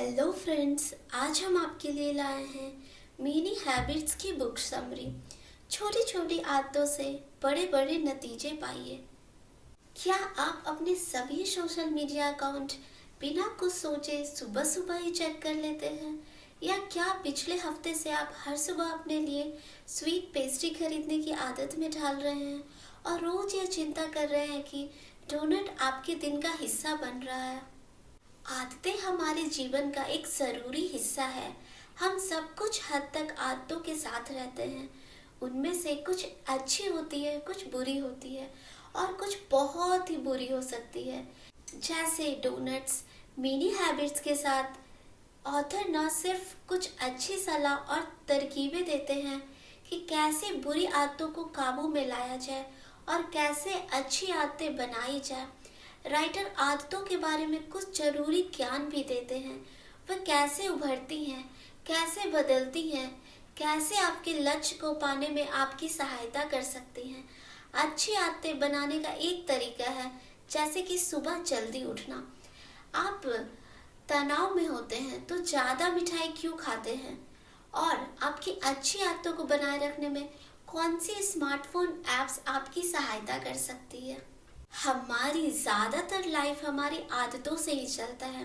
Hello friends, आज हम आपके लिए लाए हैं मिनी हैबिट्स की बुक समरी। छोटी छोटी आदतों से बड़े बड़े नतीजे पाइए। क्या आप अपने सभी सोशल मीडिया अकाउंट बिना कुछ सोचे सुबह सुबह ही चेक कर लेते हैं? या क्या पिछले हफ्ते से आप हर सुबह अपने लिए स्वीट पेस्ट्री खरीदने की आदत में ढाल रहे हैं और रोज ये चिंता कर रहे हैं कि डोनट आपके दिन का हिस्सा बन रहा है? आदतें हमारे जीवन का एक ज़रूरी हिस्सा है। हम सब कुछ हद तक आदतों के साथ रहते हैं। उनमें से कुछ अच्छी होती है, कुछ बुरी होती है और कुछ बहुत ही बुरी हो सकती है। जैसे डोनट्स मिनी हैबिट्स के साथ ऑथर न सिर्फ कुछ अच्छी सलाह और तरकीबें देते हैं कि कैसे बुरी आदतों को काबू में लाया जाए और कैसे अच्छी आदतें बनाई जाए। राइटर आदतों के बारे में कुछ जरूरी ज्ञान भी देते हैं। वह कैसे उभरती हैं, कैसे बदलती हैं, कैसे आपके लक्ष्य को पाने में आपकी सहायता कर सकती हैं। अच्छी आदतें बनाने का एक तरीका है, जैसे कि सुबह जल्दी उठना। आप तनाव में होते हैं तो ज़्यादा मिठाई क्यों खाते हैं? और आपकी अच्छी आदतों को बनाए रखने में कौन सी स्मार्टफोन ऐप्स आपकी सहायता कर सकती है? हमारी ज़्यादातर लाइफ हमारी आदतों से ही चलता है।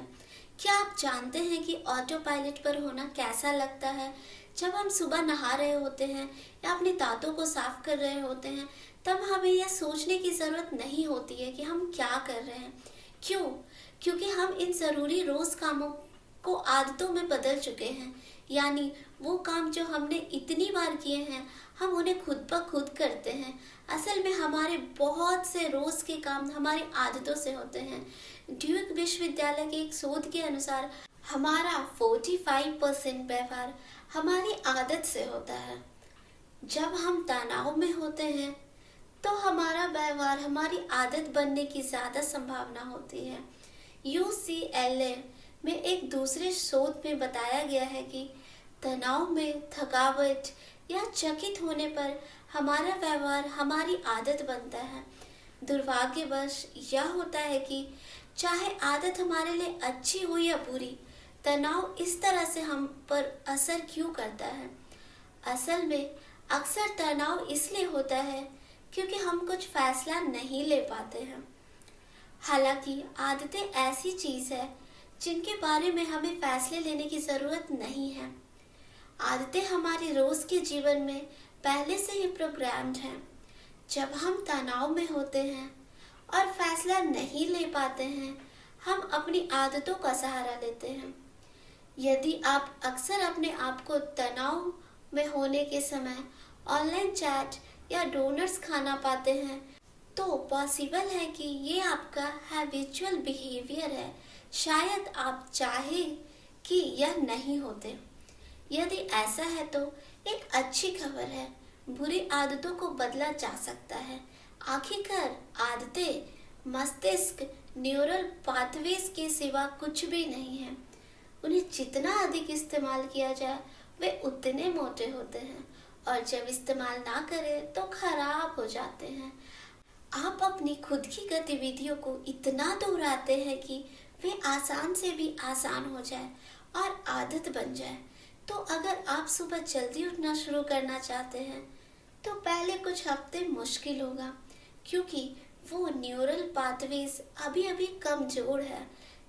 क्या आप जानते हैं कि ऑटो पायलट पर होना कैसा लगता है? जब हम सुबह नहा रहे होते हैं या अपने दांतों को साफ कर रहे होते हैं, तब हमें यह सोचने की ज़रूरत नहीं होती है कि हम क्या कर रहे हैं। क्यों? क्योंकि हम इन ज़रूरी रोज़ कामों को आदतों में बदल चुके हैं। यानी वो काम जो हमने इतनी बार किए हैं, हम उन्हें खुद ब खुद करते हैं। असल में हमारे बहुत से रोज के काम हमारी आदतों से होते हैं। ड्यूक विश्वविद्यालय के एक शोध के अनुसार हमारा 45% व्यवहार हमारी आदत से होता है। जब हम तनाव में होते हैं तो हमारा व्यवहार हमारी आदत बनने की ज़्यादा संभावना होती है। UCLA में एक दूसरे शोध में बताया गया है कि तनाव में थकावट या चकित होने पर हमारा व्यवहार हमारी आदत बनता है। दुर्भाग्यवश यह होता है कि चाहे आदत हमारे लिए अच्छी हो या बुरी, तनाव इस तरह से हम पर असर क्यों करता है? असल में अक्सर तनाव इसलिए होता है क्योंकि हम कुछ फैसला नहीं ले पाते हैं। हालांकि आदतें ऐसी चीज़ है जिनके बारे में हमें फैसले लेने की ज़रूरत नहीं है। आदतें हमारे रोज़ के जीवन में पहले से ही प्रोग्राम्ड हैं। जब हम तनाव में होते हैं और फैसला नहीं ले पाते हैं, हम अपनी आदतों का सहारा लेते हैं। यदि आप अक्सर अपने आप को तनाव में होने के समय ऑनलाइन चैट या डोनट्स खाना पाते हैं, तो पॉसिबल है कि ये आपका हैबिचुअल बिहेवियर है। शायद आप चाहें कि यह नहीं होते। यदि ऐसा है तो एक अच्छी खबर है, बुरी आदतों को बदला जा सकता है। आखिरकार आदतें मस्तिष्क न्यूरल पाथवेज के सिवा कुछ भी नहीं है। उन्हें जितना अधिक इस्तेमाल किया जाए वे उतने मोटे होते हैं और जब इस्तेमाल ना करें तो खराब हो जाते हैं। आप अपनी खुद की गतिविधियों को इतना दोहराते हैं कि वे आसान से भी आसान हो जाए और आदत बन जाए। तो अगर आप सुबह जल्दी उठना शुरू करना चाहते हैं तो पहले कुछ हफ्ते मुश्किल होगा, क्योंकि वो न्यूरल पाथवेज अभी अभी कमजोर है।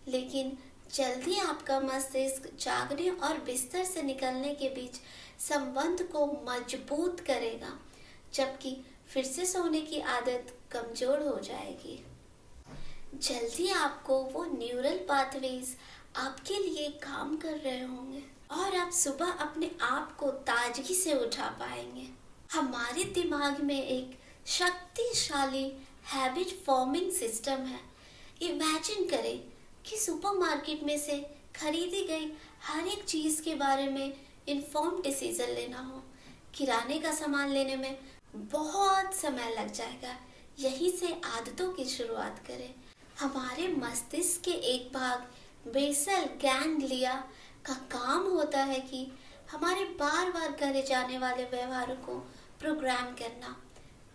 लेकिन जल्दी आपका मस्तिष्क जागने और बिस्तर से निकलने के बीच संबंध को मजबूत करेगा, जबकि फिर से सोने की आदत कमजोर हो जाएगी। जल्दी आपको वो न्यूरल पाथवेज आपके लिए काम कर रहे होंगे और आप सुबह अपने आप को ताजगी से उठा पाएंगे। हमारे दिमाग में एक शक्तिशाली हैबिट फॉर्मिंग सिस्टम है। इमेजिन करें कि सुपरमार्केट में से खरीदी गई हर एक चीज़ के बारे में इन्फॉर्म डिसीजन लेना हो। किराने का सामान लेने में बहुत समय लग जाएगा। यहीं से आदतों की शुरुआत करें। हमारे मस्तिष्क के एक भाग बेसल गैंग्लिया का काम होता है कि हमारे बार बार करे जाने वाले व्यवहारों को प्रोग्राम करना,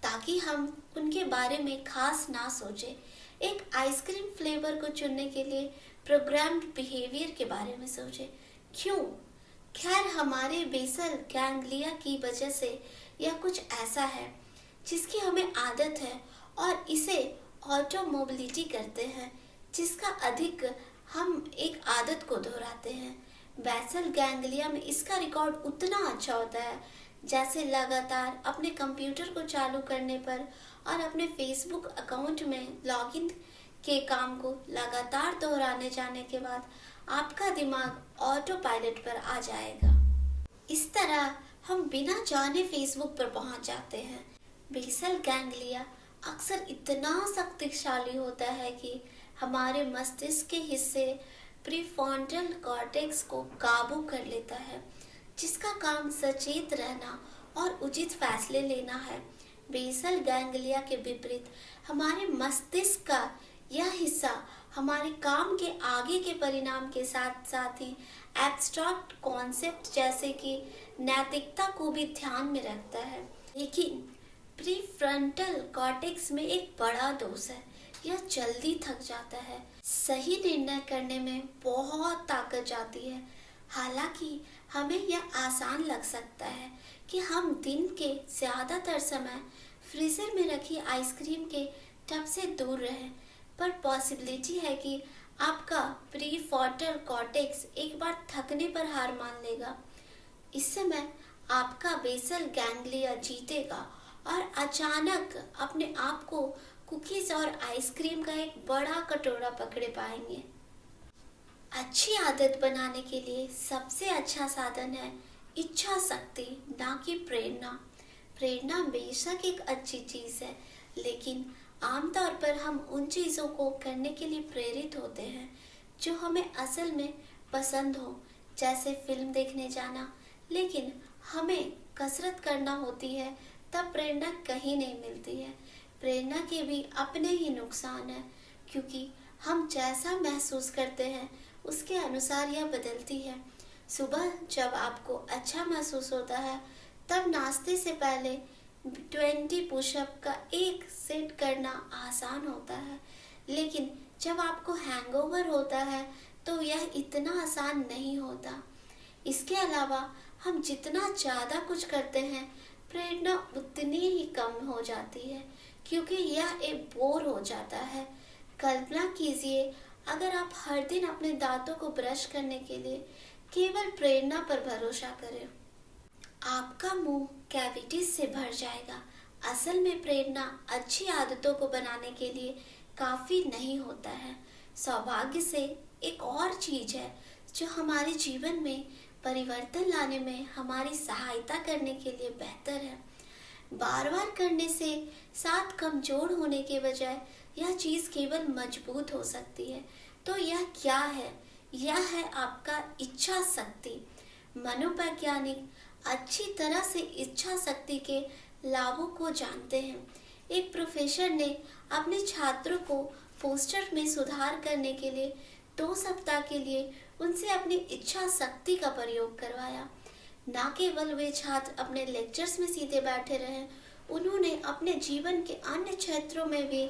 ताकि हम उनके बारे में खास ना सोचें। एक आइसक्रीम फ्लेवर को चुनने के लिए प्रोग्राम्ड बिहेवियर के बारे में सोचें। क्यों? खैर, हमारे बेसल गैंग्लिया की वजह से यह कुछ ऐसा है जिसकी हमें आदत है और इसे ऑटो मोबिलिटी कहते हैं, जिसका अधिक हम एक आदत को दोहराते हैं। बेसल गैंग्लिया में इसका रिकॉर्ड उतना अच्छा होता है जैसे लगातार अपने कंप्यूटर को चालू करने पर और अपने फेसबुक अकाउंट में लॉगिन के काम को लगातार दोहराने जाने के बाद आपका दिमाग ऑटो पायलट पर आ जाएगा। इस तरह हम बिना जाने फेसबुक पर पहुंच जाते हैं। बेसल गैंग्लिया अक्सर इतना शक्तिशाली होता है कि हमारे मस्तिष्क के हिस्से प्रीफ्रंटल कॉर्टेक्स को काबू कर लेता है, जिसका काम सचेत रहना और उचित फैसले लेना है। बेसल गैंग्लिया के विपरीत हमारे मस्तिष्क का यह हिस्सा हमारे काम के आगे के परिणाम के साथ साथ ही एब्स्ट्रैक्ट कॉन्सेप्ट जैसे कि नैतिकता को भी ध्यान में रखता है। लेकिन प्रीफ्रंटल कॉर्टेक्स में एक बड़ा दोष है, यह जल्दी थक जाता है। सही निर्णय करने में बहुत ताकत जाती है। हालांकि हमें यह आसान लग सकता है कि हम दिन के ज़्यादातर समय फ्रीजर में रखी आइसक्रीम के टब से दूर रहें, पर पॉसिबिलिटी है कि आपका प्रीफ्रंटल कॉर्टेक्स एक बार थकने पर हार मान लेगा। इस समय आपका बेसल गैंग्लिया जीतेगा और अचानक अपने आप को कुकीज और आइसक्रीम का एक बड़ा कटोरा पकड़े पाएंगे। अच्छी आदत बनाने के लिए सबसे अच्छा साधन है इच्छा शक्ति, ना कि प्रेरणा। प्रेरणा बेशक एक अच्छी चीज़ है, लेकिन आमतौर पर हम उन चीज़ों को करने के लिए प्रेरित होते हैं जो हमें असल में पसंद हो, जैसे फिल्म देखने जाना। लेकिन हमें कसरत करना होती है तब प्रेरणा कहीं नहीं मिलती है। प्रेरणा के भी अपने ही नुकसान हैं, क्योंकि हम जैसा महसूस करते हैं उसके अनुसार यह बदलती है। सुबह जब आपको अच्छा महसूस होता है तब नाश्ते से पहले 20 पुशअप का एक सेट करना आसान होता है, लेकिन जब आपको हैंगओवर होता है तो यह इतना आसान नहीं होता। इसके अलावा हम जितना ज़्यादा कुछ करते हैं प्रेरणा उतनी ही कम हो जाती है, क्योंकि यह एक बोर हो जाता है। कल्पना कीजिए अगर आप हर दिन अपने दांतों को ब्रश करने के लिए केवल प्रेरणा पर भरोसा करें, आपका मुंह कैविटीज से भर जाएगा। असल में प्रेरणा अच्छी आदतों को बनाने के लिए काफ़ी नहीं होता है। सौभाग्य से एक और चीज़ है जो हमारे जीवन में परिवर्तन लाने में हमारी सहायता करने के लिए बेहतर है। बार बार करने से साथ कमजोर होने के बजाय यह चीज़ केवल मजबूत हो सकती है। तो यह क्या है? यह है आपका इच्छा शक्ति। मनोवैज्ञानिक अच्छी तरह से इच्छा शक्ति के लाभों को जानते हैं। एक प्रोफेसर ने अपने छात्रों को पोस्टर में सुधार करने के लिए 2 सप्ताह के लिए उनसे अपनी इच्छा शक्ति का प्रयोग करवाया। न केवल वे छात्र अपने लेक्चर्स में सीधे बैठे रहे, उन्होंने अपने जीवन के अन्य क्षेत्रों में भी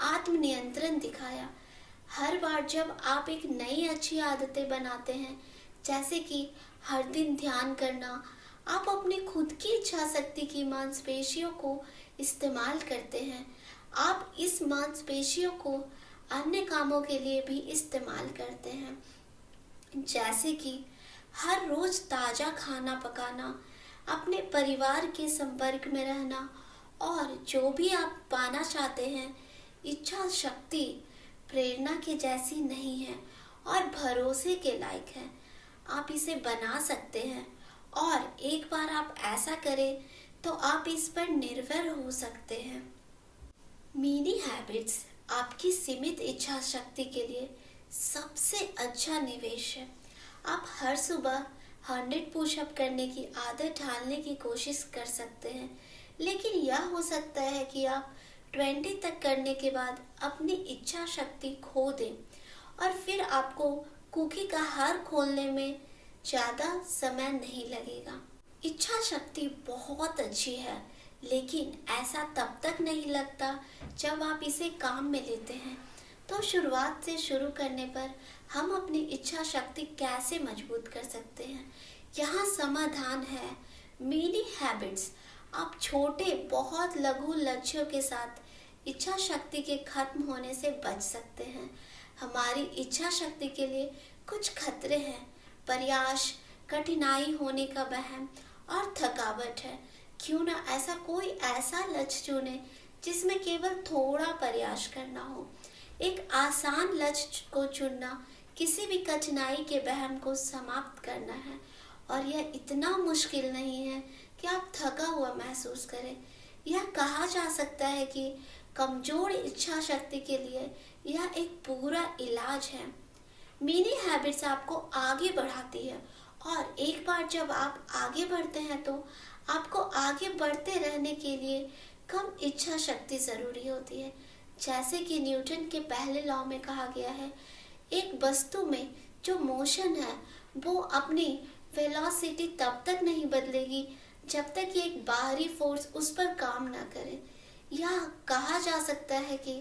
आत्मनियंत्रण दिखाया। हर बार जब आप एक नई अच्छी आदतें बनाते हैं, जैसे कि हर दिन ध्यान करना, आप अपनी खुद की इच्छा शक्ति की मांसपेशियों को इस्तेमाल करते हैं। आप इस मांसपेशियों को अन्य कामों के लिए भी इस्तेमाल करते हैं, जैसे कि हर रोज ताज़ा खाना पकाना, अपने परिवार के संपर्क में रहना और जो भी आप पाना चाहते हैं। इच्छा शक्ति प्रेरणा के जैसी नहीं है और भरोसे के लायक है। आप इसे बना सकते हैं और एक बार आप ऐसा करें तो आप इस पर निर्भर हो सकते हैं। मिनी हैबिट्स आपकी सीमित इच्छा शक्ति के लिए सबसे अच्छा निवेश है। आप हर सुबह 100 पुशअप करने की आदत ढालने की कोशिश कर सकते हैं, लेकिन यह हो सकता है कि आप 20 तक करने के बाद अपनी इच्छा शक्ति खो दें और फिर आपको कुकी का हार खोलने में ज़्यादा समय नहीं लगेगा। इच्छा शक्ति बहुत अच्छी है, लेकिन ऐसा तब तक नहीं लगता जब आप इसे काम में लेते हैं। तो शुरुआत से शुरू करने पर हम अपनी इच्छा शक्ति कैसे मजबूत कर सकते हैं? यहाँ समाधान है मिनी हैबिट्स। आप छोटे बहुत लघु लक्ष्यों के साथ इच्छा शक्ति के खत्म होने से बच सकते हैं। हमारी इच्छा शक्ति के लिए कुछ खतरे हैं: प्रयास, कठिनाई होने का वहम और थकावट है। क्यों ना ऐसा लक्ष्य चुने जिसमें केवल थोड़ा प्रयास करना हो। एक आसान लक्ष्य को चुनना किसी भी कठिनाई के वहम को समाप्त करना है, और यह इतना मुश्किल नहीं है कि आप थका हुआ महसूस करें। यह कहा जा सकता है कि कमजोर इच्छा शक्ति के लिए यह एक पूरा इलाज है। मिनी हैबिट्स आपको आगे बढ़ाती है, और एक बार जब आप आगे बढ़ते हैं तो आपको आगे बढ़ते रहने के लिए कम इच्छा शक्ति जरूरी होती है। जैसे कि न्यूटन के पहले लॉ में कहा गया है, एक वस्तु में जो मोशन है वो अपनी वेलोसिटी तब तक नहीं बदलेगी जब तक कि एक बाहरी फोर्स उस पर काम ना करे। यह कहा जा सकता है कि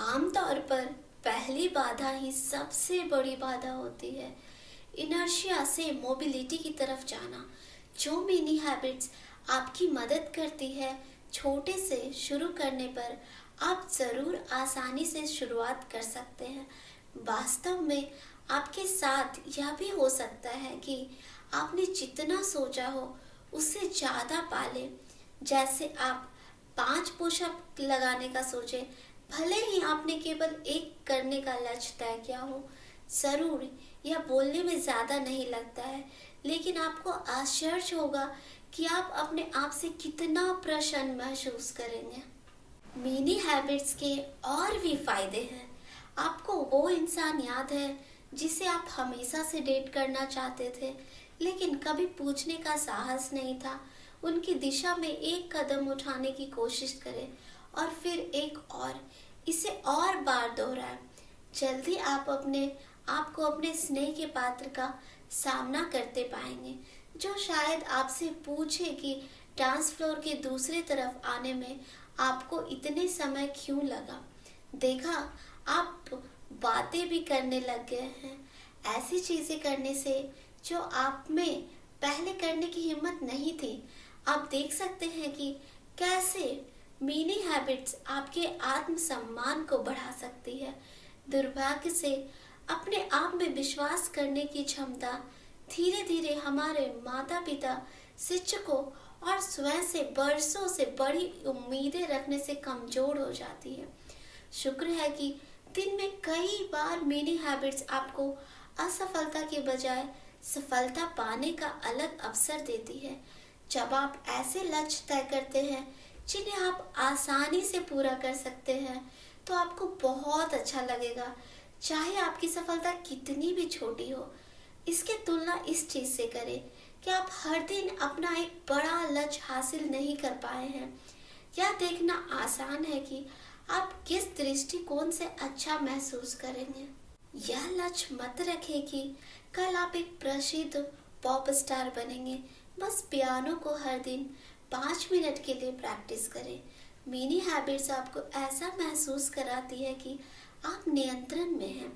आमतौर पर पहली बाधा ही सबसे बड़ी बाधा होती है, इनर्शिया से मोबिलिटी की तरफ जाना। जो मिनी हैबिट्स आपकी मदद करती है छोटे से शुरू करने पर, आप जरूर आसानी से शुरुआत कर सकते हैं। वास्तव में आपके साथ यह भी हो सकता है कि आपने जितना सोचा हो उससे ज़्यादा पा लें। जैसे आप 5 पुशअप लगाने का सोचे, भले ही आपने केवल एक करने का लक्ष्य तय किया हो। जरूर यह बोलने में ज़्यादा नहीं लगता है, लेकिन आपको आश्चर्य होगा कि आप अपने आप से कितना प्रसन्न महसूस करेंगे। मिनी हैबिट्स के और भी फायदे हैं। आपको वो इंसान याद है जिसे आप हमेशा से डेट करना चाहते थे, लेकिन कभी पूछने का साहस नहीं था? उनकी दिशा में एक कदम उठाने की कोशिश करें, और फिर एक और, इसे और बार दोहराएं। जल्दी आपको अपने स्नेह के पात्र का सामना करते पाएंगे, जो शायद आपसे पूछे कि डांस फ्लोर के दूसरी तरफ आने में आपको इतने समय क्यों लगा। देखा, आप बातें भी करने लग गए हैं, ऐसी चीजें करने से जो आप में पहले करने की हिम्मत नहीं थी। आप देख सकते हैं कि कैसे मिनी हैबिट्स आपके आत्मसम्मान को बढ़ा सकती है। दुर्भाग्य से अपने आप में विश्वास करने की क्षमता धीरे धीरे हमारे माता पिता, शिक्षकों और स्वयं से बरसों से बड़ी उम्मीदें रखने से कमजोर हो जाती है। शुक्र है कि दिन में कई बार मिनी हैबिट्स आपको असफलता के बजाय सफलता पाने का अलग अवसर देती है। जब आप ऐसे लक्ष्य तय करते हैं जिन्हें आप आसानी से पूरा कर सकते हैं, तो आपको बहुत अच्छा लगेगा, चाहे आपकी सफलता कितनी भी छोटी हो। इसकी तुलना इस चीज से करें कि आप हर दिन अपना एक बड़ा लक्ष्य हासिल नहीं कर पाए हैं। यह देखना आसान है कि आप किस दृष्टिकोण से अच्छा महसूस करेंगे। यह लक्ष्य मत रखें कि कल आप एक प्रसिद्ध पॉप स्टार बनेंगे। बस पियानो को हर दिन 5 मिनट के लिए प्रैक्टिस करें। मिनी हैबिट्स आपको ऐसा महसूस कराती है कि आप नियंत्रण में हैं।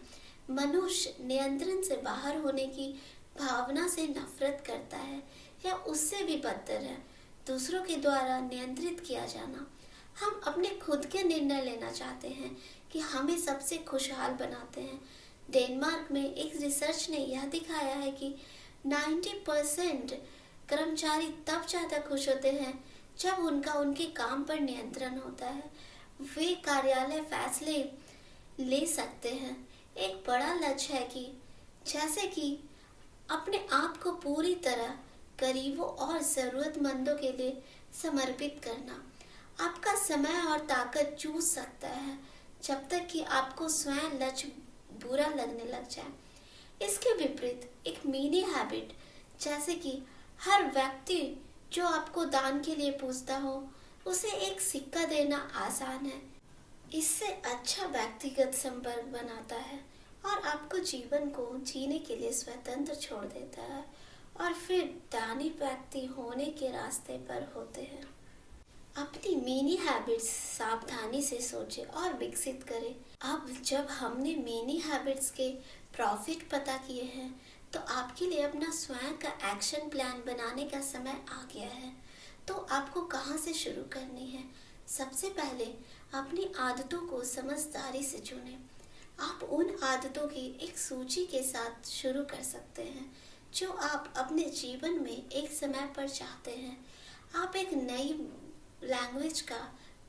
मनुष्य नियंत्रण से बाहर होने की भावना से नफरत करता है, या उससे भी बदतर है दूसरों के द्वारा नियंत्रित किया जाना। हम अपने खुद के निर्णय लेना चाहते हैं कि हमें सबसे खुशहाल बनाते हैं। डेनमार्क में एक रिसर्च ने यह दिखाया है कि 90% कर्मचारी तब ज्यादा खुश होते हैं जब उनके काम पर नियंत्रण होता है। वे कार्यालय फैसले ले सकते हैं। एक बड़ा लक्ष्य है कि जैसे कि अपने आप को पूरी तरह गरीबों और जरूरतमंदों के लिए समर्पित करना। आपका समय और ताकत चूस सकता है जब तक कि आपको स्वयं लक्ष्य बुरा लगने लग जाए। इसके विपरीत एक मिनी हैबिट, जैसे कि हर व्यक्ति जो आपको दान के लिए पूछता हो उसे एक सिक्का देना आसान है। इससे अच्छा व्यक्तिगत संपर्क बनाता है और आपको जीवन को जीने के लिए स्वतंत्र छोड़ देता है, और फिर दानी व्यक्ति होने के रास्ते पर होते हैं। अपनी मिनी हैबिट्स सावधानी से सोचें और विकसित करें। अब जब हमने मिनी हैबिट्स के प्रॉफिट पता किए हैं, तो आपके लिए अपना स्वयं का एक्शन प्लान बनाने का समय आ गया है। तो आपको कहाँ से शुरू करनी है? सबसे पहले अपनी आदतों को समझदारी से चुनें। आप उन आदतों की एक सूची के साथ शुरू कर सकते हैं जो आप अपने जीवन में एक समय पर चाहते हैं। आप एक नई लैंग्वेज का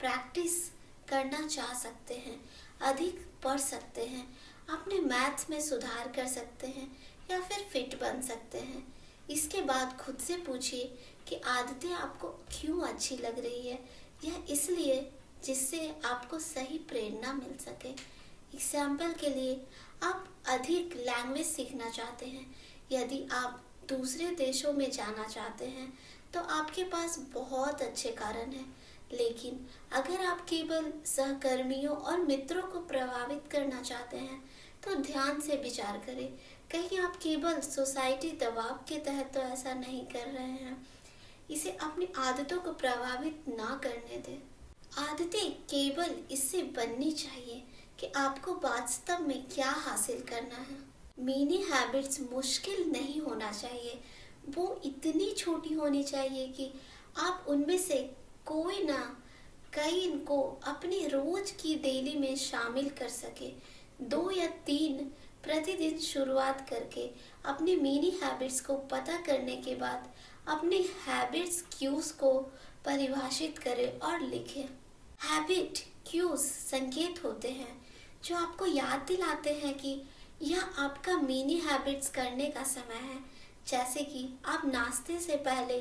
प्रैक्टिस करना चाह सकते हैं, अधिक पढ़ सकते हैं, अपने मैथ्स में सुधार कर सकते हैं या फिर फिट बन सकते हैं। इसके बाद खुद से पूछिए कि आदतें आपको क्यों अच्छी लग रही है। यह इसलिए जिससे आपको सही प्रेरणा मिल सके। एग्जाम्पल के लिए, आप अधिक लैंग्वेज सीखना चाहते हैं। यदि आप दूसरे देशों में जाना चाहते हैं तो आपके पास बहुत अच्छे कारण हैं। लेकिन अगर आप केवल सहकर्मियों और मित्रों को प्रभावित करना चाहते हैं तो ध्यान से विचार करें, कहीं आप केवल सोसाइटी दबाव के तहत तो ऐसा नहीं कर रहे हैं। इसे अपनी आदतों को प्रभावित ना करने दें। आदतें केवल इससे बननी चाहिए कि आपको वास्तव में क्या हासिल करना है। मिनी हैबिट्स मुश्किल नहीं होना चाहिए, वो इतनी छोटी होनी चाहिए कि आप उनमें से कोई ना कई को अपनी रोज की डेली में शामिल कर सके। 2 या 3 प्रतिदिन शुरुआत करके अपनी मिनी हैबिट्स को पता करने के बाद अपने हैबिट्स क्यूज को परिभाषित करें और लिखें। हैबिट क्यूज संकेत होते हैं जो आपको याद दिलाते हैं कि यह आपका मिनी हैबिट्स करने का समय है। जैसे कि आप नाश्ते से पहले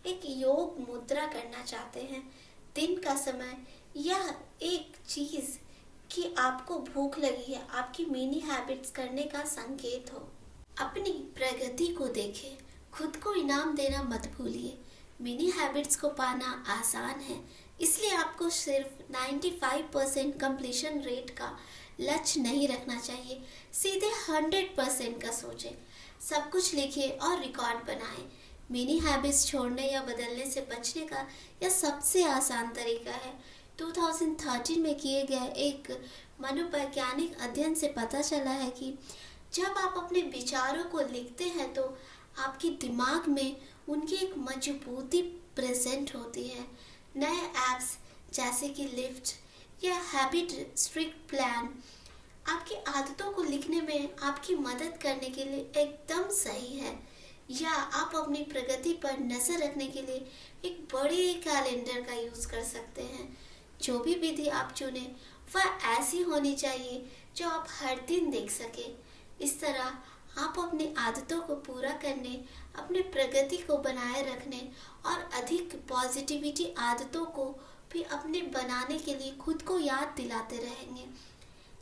एक योग मुद्रा करना चाहते हैं, दिन का समय, यह एक चीज कि आपको भूख लगी है, आपकी मिनी हैबिट्स करने का संकेत हो। अपनी प्रगति को देखें, खुद को इनाम देना मत भूलिए। मिनी हैबिट्स को पाना आसान है, इसलिए आपको सिर्फ 95% कंप्लीशन रेट का लक्ष्य नहीं रखना चाहिए, सीधे 100% का सोचें। सब कुछ लिखिए और रिकॉर्ड बनाएं। मिनी हैबिट्स छोड़ने या बदलने से बचने का यह सबसे आसान तरीका है। 2013 में किए गए एक मनोवैज्ञानिक अध्ययन से पता चला है कि जब आप अपने विचारों को लिखते हैं तो आपके दिमाग में उनकी एक मजबूती प्रेजेंट होती है। नए ऐप्स जैसे कि लिफ्ट या हैबिट स्ट्रिक्ट प्लान आपकी आदतों को लिखने में आपकी मदद करने के लिए एकदम सही है। या आप अपनी प्रगति पर नजर रखने के लिए एक बड़े कैलेंडर का यूज कर सकते हैं। जो भी विधि आप चुने वह ऐसी होनी चाहिए जो आप हर दिन देख सके। इस तरह आप अपनी आदतों को पूरा करने, अपनी प्रगति को बनाए रखने और अधिक पॉजिटिविटी आदतों को भी अपने बनाने के लिए खुद को याद दिलाते रहेंगे।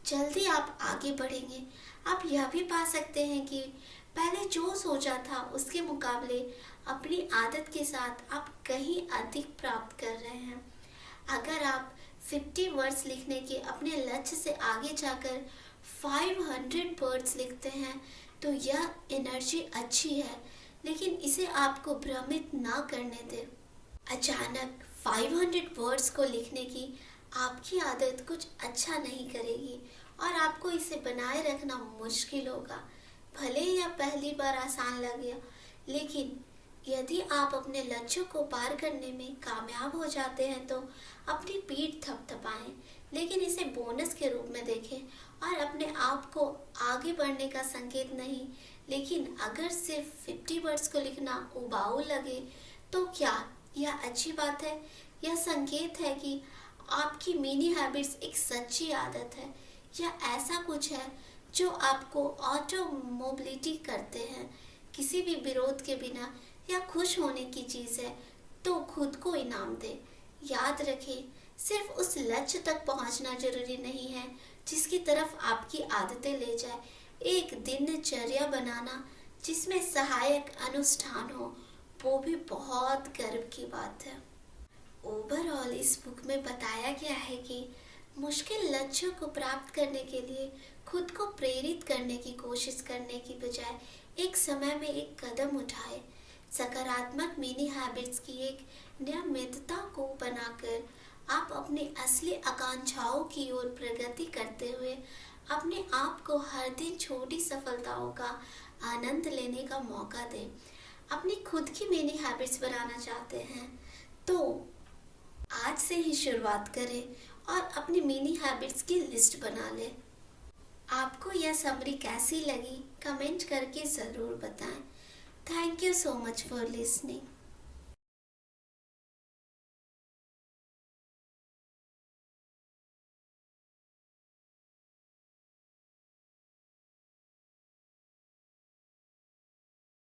जल्दी आप आगे बढ़ेंगे। आप यह भी पा सकते हैं कि पहले जो सोचा था उसके मुकाबले अपनी आदत के साथ आप कहीं अधिक प्राप्त कर रहे हैं। अगर आप 50 वर्ड्स लिखने के अपने लक्ष्य से आगे जाकर 500 वर्ड्स लिखते हैं तो यह एनर्जी अच्छी है, लेकिन इसे आपको भ्रमित ना करने दें। अचानक 500 वर्ड्स को लिखने की आपकी आदत कुछ अच्छा नहीं करेगी और आपको इसे बनाए रखना मुश्किल होगा। भले यह पहली बार आसान लगे, लेकिन यदि आप अपने लक्ष्यों को पार करने में कामयाब हो जाते हैं तो अपनी पीठ थपथपाएं, लेकिन इसे बोनस के रूप में देखें और अपने आप को आगे बढ़ने का संकेत नहीं। लेकिन अगर सिर्फ 50 वर्ड्स को लिखना उबाऊ लगे तो क्या यह अच्छी बात है? यह संकेत है कि आपकी मिनी हैबिट्स एक सच्ची आदत है या ऐसा कुछ है जो आपको ऑटो मोबिलिटी करते हैं, किसी भी विरोध के बिना या खुश होने की चीज़ है तो खुद को इनाम दें। याद रखें, सिर्फ उस लक्ष्य तक पहुंचना जरूरी नहीं है जिसकी तरफ आपकी आदतें ले जाए। एक दिनचर्या बनाना जिसमें सहायक अनुष्ठान हो, वो भी बहुत गर्व की बात है। ओवरऑल इस बुक में बताया गया है कि मुश्किल लक्ष्यों को प्राप्त करने के लिए खुद को प्रेरित करने की कोशिश करने की बजाय एक समय में एक कदम उठाए। सकारात्मक मिनी हैबिट्स की एक नियमितता को बनाकर आप अपने असली आकांक्षाओं की ओर प्रगति करते हुए अपने आप को हर दिन छोटी सफलताओं का आनंद लेने का मौका दें। अपनी खुद की मिनी हैबिट्स बनाना चाहते हैं तो आज से ही शुरुआत करें और अपनी मिनी हैबिट्स की लिस्ट बना लें। आपको यह समरी कैसी लगी कमेंट करके ज़रूर बताएं। Thank you so much for listening.